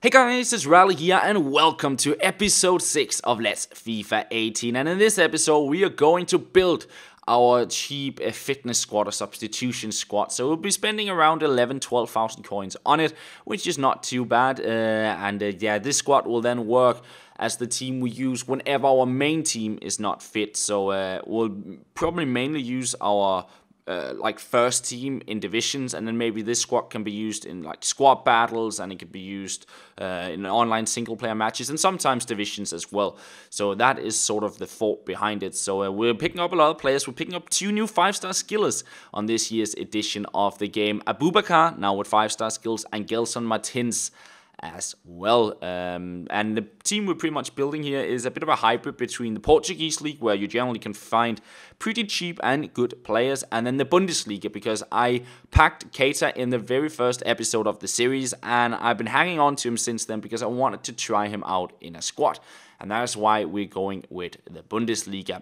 Hey guys, it's Rally here and welcome to episode 6 of Let's FIFA 18. And in this episode we are going to build our cheap fitness squad or substitution squad. So we'll be spending around 12,000 coins on it, which is not too bad. Yeah, this squad will then work as the team we use whenever our main team is not fit. So we'll probably mainly use our first team in divisions, and then maybe this squad can be used in like squad battles, and it can be used in online single player matches, and sometimes divisions as well. So that is sort of the thought behind it. So we're picking up a lot of players. We're picking up 2 new 5-star skillers on this year's edition of the game. Abubakar, now with 5-star skills, and Gelson Martins as well. And the team we're pretty much building here is a bit of a hybrid between the Portuguese league, where you generally can find pretty cheap and good players, and then the Bundesliga, because I packed Keita in the very first episode of the series, and I've been hanging on to him since then because I wanted to try him out in a squad, and that is why we're going with the Bundesliga.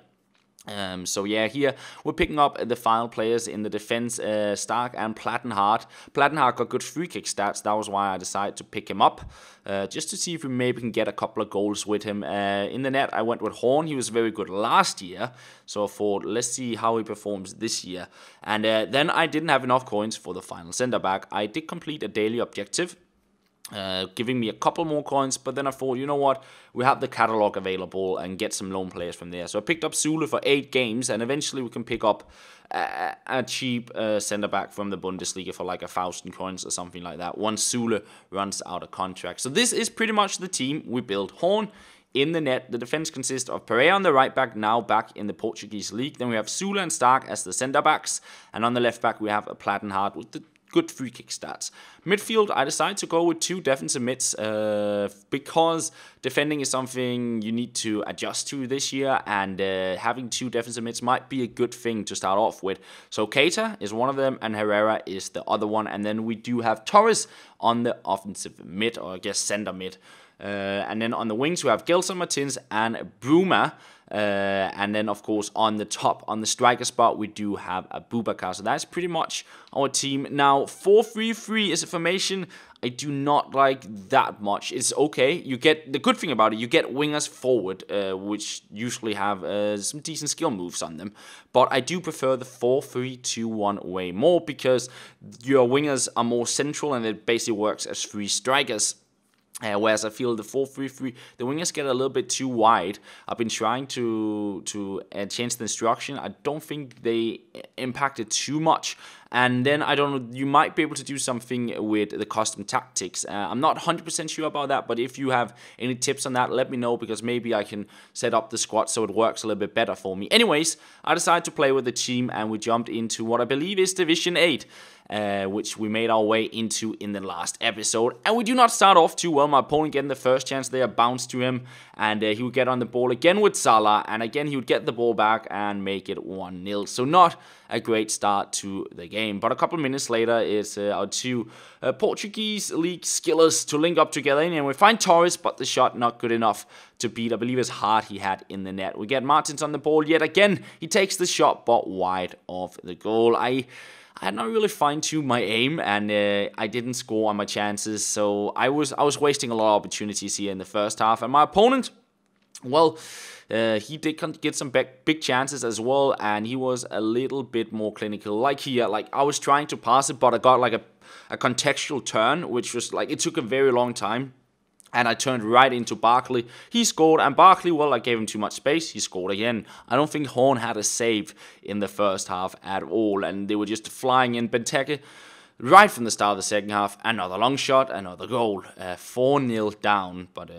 So yeah, here we're picking up the final players in the defense, Stark and Plattenhardt. Plattenhardt got good free kick stats. That was why I decided to pick him up, just to see if we maybe can get a couple of goals with him. In the net, I went with Horn. He was very good last year, so I thought, let's see how he performs this year. And then I didn't have enough coins for the final centre back. I did complete a daily objective, giving me a couple more coins, but then I thought, you know what, we have the catalog available and get some loan players from there. So I picked up Sule for 8 games, and eventually we can pick up a cheap centre-back from the Bundesliga for like 1,000 coins or something like that once Sule runs out of contract. So this is pretty much the team we built. Horn in the net. The defense consists of Pereira on the right back, now back in the Portuguese league. Then we have Sule and Stark as the centre-backs, and on the left back we have a Plattenhardt with the good free kick stats. Midfield, I decided to go with 2 defensive mids because defending is something you need to adjust to this year, and having 2 defensive mids might be a good thing to start off with. So Keita is one of them, and Herrera is the other one, and then we do have Torres on the offensive mid, or I guess center mid. And then on the wings we have Gelson Martins and Bruma. And then, of course, on the top, on the striker spot, we do have Abubakar. So that's pretty much our team. Now, 4-3-3 is a formation I do not like that much. It's okay. You get the good thing about it, you get wingers forward, which usually have some decent skill moves on them. But I do prefer the 4-3-2-1 way more, because your wingers are more central, and it basically works as 3 strikers. Whereas I feel the 4-3-3, the wingers get a little bit too wide. I've been trying to change the instruction. I don't think they impact it too much. And then, I don't know, you might be able to do something with the custom tactics. I'm not 100% sure about that, but if you have any tips on that, let me know, because maybe I can set up the squad so it works a little bit better for me. Anyways, I decided to play with the team, and we jumped into what I believe is Division 8. Which we made our way into in the last episode. And we do not start off too well. My opponent getting the first chance there, bounced to him, and he would get on the ball again with Salah, and again he would get the ball back and make it 1-0. So not a great start to the game. But a couple of minutes later, it's our 2 Portuguese league skillers to link up together, and we find Torres, but the shot not good enough to beat, I believe, his heart he had in the net. We get Martins on the ball yet again. He takes the shot, but wide of the goal. I had not really fine-tuned my aim, and I didn't score on my chances, so I was wasting a lot of opportunities here in the first half. And my opponent, well, he did get some big chances as well, and he was a little bit more clinical. Like here, like I was trying to pass it, but I got like a contextual turn, which was like, it took a very long time. And I turned right into Barkley. He scored, and Barkley, well, I gave him too much space. He scored again. I don't think Horn had a save in the first half at all, and they were just flying in. Benteke, right from the start of the second half, another long shot, another goal. 4-0 down. But,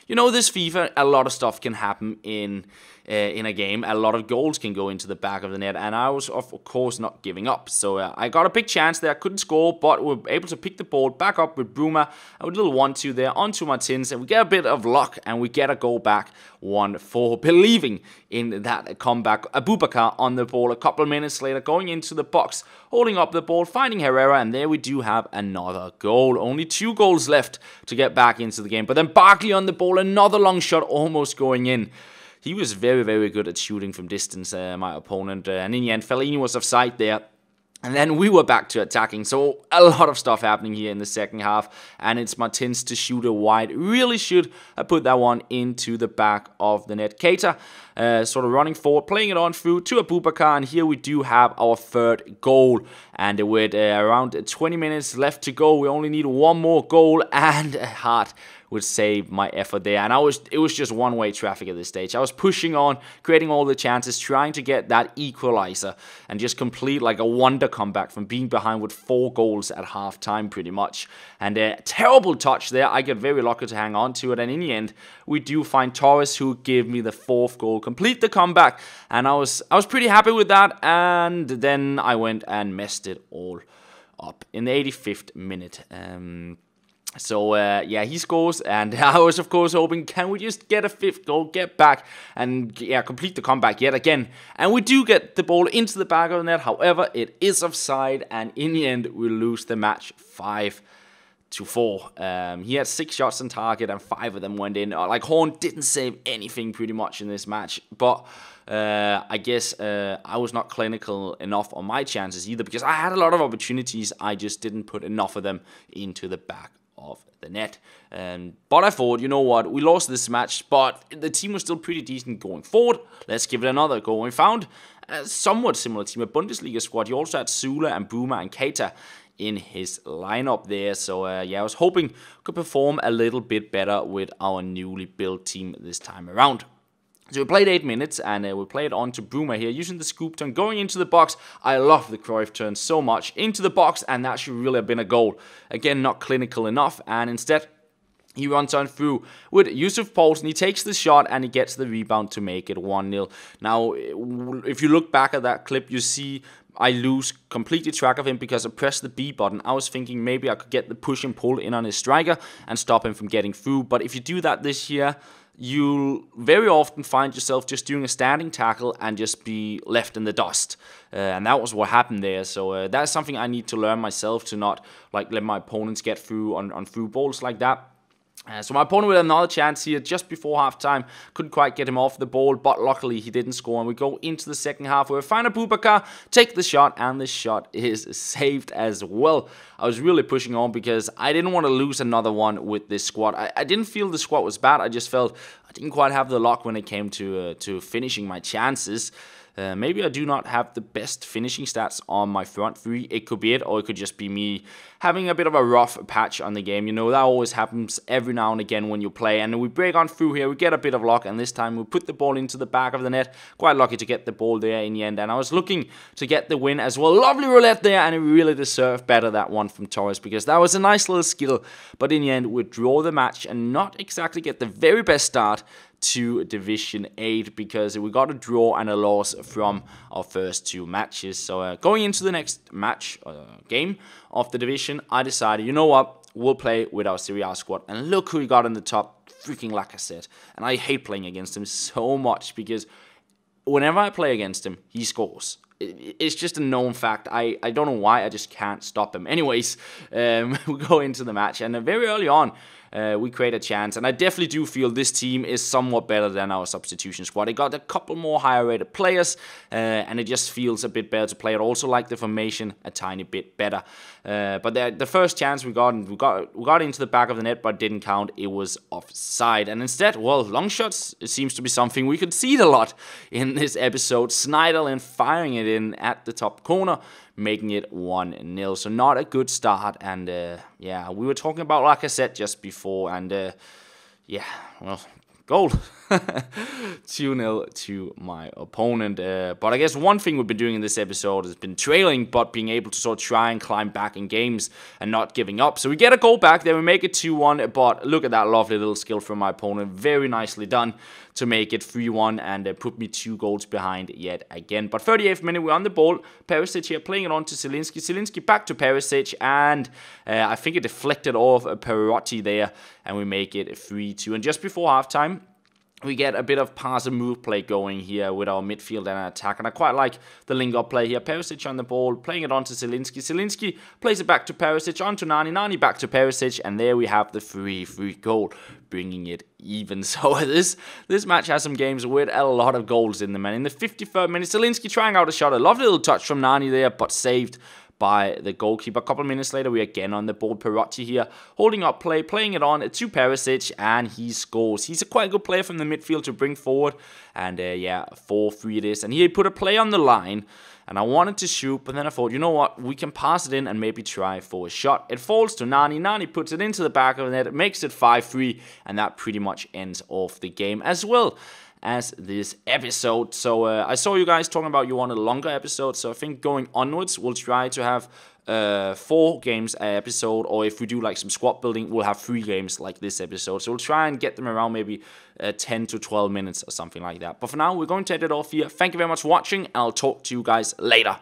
you know, this FIFA, a lot of stuff can happen in a game. A lot of goals can go into the back of the net, and I was, of course, not giving up. So I got a big chance there. I couldn't score, but we were able to pick the ball back up with Bruma. A little 1-2 there onto Martins, and we get a bit of luck, and we get a goal back 1-4, believing in that comeback. Abubakar on the ball a couple of minutes later, going into the box, holding up the ball, finding Herrera, and there we do have another goal. Only 2 goals left to get back into the game. But then Barkley on the ball, another long shot almost going in. He was very, very good at shooting from distance, my opponent. And in the end, Fellaini was offside there. And then we were back to attacking, so a lot of stuff happening here in the second half, and it's Martins to shoot a wide. Really should have put that one into the back of the net. Keita sort of running forward, playing it on through to Abubakar, and here we do have our third goal. And with around 20 minutes left to go, we only need one more goal, and Hart would save my effort there. And it was just one-way traffic at this stage. I was pushing on, creating all the chances, trying to get that equalizer and just complete like a wonder comeback from being behind with 4 goals at half-time pretty much. And a terrible touch there. I get very lucky to hang on to it. And in the end, we do find Torres, who gave me the 4th goal, complete the comeback. And I was pretty happy with that. And then I went and messed it all up in the 85th minute. So, yeah, he scores, and I was, of course, hoping, can we just get a 5th goal, get back, and, yeah, complete the comeback yet again. And we do get the ball into the back of the net. However, it is offside, and in the end, we lose the match 5-4. He had 6 shots on target, and 5 of them went in. Like, Horn didn't save anything pretty much in this match, but I guess I was not clinical enough on my chances either, because I had a lot of opportunities. I just didn't put enough of them into the back of the net. But I thought, you know what, we lost this match, but the team was still pretty decent going forward. Let's give it another go. We found a somewhat similar team, a Bundesliga squad. You also had Sula and Bruma and Keita in his lineup there. So, yeah, I was hoping we could perform a little bit better with our newly built team this time around. So we played 8 minutes, and we played on to Bruma here, using the scoop turn, going into the box. I love the Cruyff turn so much. Into the box, and that should really have been a goal. Again, not clinical enough, and instead, he runs on through with Yusuf Poulsen. He takes the shot, and he gets the rebound to make it 1-0. Now, if you look back at that clip, you see I lose completely track of him because I pressed the B button. I was thinking maybe I could get the push and pull in on his striker and stop him from getting through. But if you do that this year, you'll very often find yourself just doing a standing tackle and just be left in the dust. And that was what happened there. So that's something I need to learn myself, to not like let my opponents get through on through balls like that. So my opponent with another chance here just before halftime. Couldn't quite get him off the ball, but luckily he didn't score. And we go into the second half where we find Abubakar, take the shot, and the shot is saved as well. I was really pushing on because I didn't want to lose another one with this squad. I didn't feel the squad was bad. I just felt I didn't quite have the luck when it came to finishing my chances. Maybe I do not have the best finishing stats on my front three. It could be it, or it could just be me having a bit of a rough patch on the game. You know, that always happens every now and again when you play. And we break on through here, we get a bit of luck, and this time we put the ball into the back of the net. Quite lucky to get the ball there in the end, and I was looking to get the win as well. Lovely roulette there, and it really deserved better, that one from Torres, because that was a nice little skill. But in the end, we draw the match and not exactly get the very best start to Division 8, because we got a draw and a loss from our first 2 matches. So going into the next match, game of the division, I decided, you know what, we'll play with our Serie A squad. And look who we got in the top, freaking Lacazette. And I hate playing against him so much, because whenever I play against him, he scores. It's just a known fact. I don't know why, I just can't stop him. Anyways, we go into the match, and very early on, we create a chance, and I definitely do feel this team is somewhat better than our substitution squad. They got a couple more higher rated players, and it just feels a bit better to play. I also like the formation a tiny bit better. But the first chance we got into the back of the net, but didn't count. It was offside, and instead, well, long shots, it seems to be something we concede a lot in this episode. Snyderlin firing it in at the top corner, making it 1-0. So not a good start, and yeah, we were talking about Lacazette just before, and yeah, well, goal. 2-0 to my opponent. But I guess one thing we've been doing in this episode has been trailing, but being able to sort of try and climb back in games and not giving up. So we get a goal back there, we make it 2-1, but look at that lovely little skill from my opponent. Very nicely done to make it 3-1 and put me 2 goals behind yet again. But 38th minute, we're on the ball. Perisic here playing it on to Zielinski. Zielinski back to Perisic, and I think it deflected off Perotti there, and we make it 3-2. And just before halftime, we get a bit of pass and move play going here with our midfield and attack. And I quite like the link-up play here. Perisic on the ball, playing it on to Zielinski. Zielinski plays it back to Perisic, on to Nani. Nani back to Perisic, and there we have the free goal, bringing it even. So this match has some games with a lot of goals in them. And in the 53rd minute, Zielinski trying out a shot. A lovely little touch from Nani there, but saved by the goalkeeper. A couple of minutes later, we again on the board. Perotti here, holding up play, playing it on to Perisic, and he scores. He's a quite good player from the midfield to bring forward, and yeah, 4-3 it is. And he put a play on the line, and I wanted to shoot, but then I thought, you know what, we can pass it in and maybe try for a shot. It falls to Nani. Nani puts it into the back of the net. It makes it 5-3, and that pretty much ends off the game as well as this episode. So I saw you guys talking about you wanted a longer episode, so I think going onwards we'll try to have 4 games a episode, or if we do like some squad building, we'll have 3 games like this episode. So we'll try and get them around maybe 10 to 12 minutes or something like that. But for now, we're going to end it off here. Thank you very much for watching, and I'll talk to you guys later.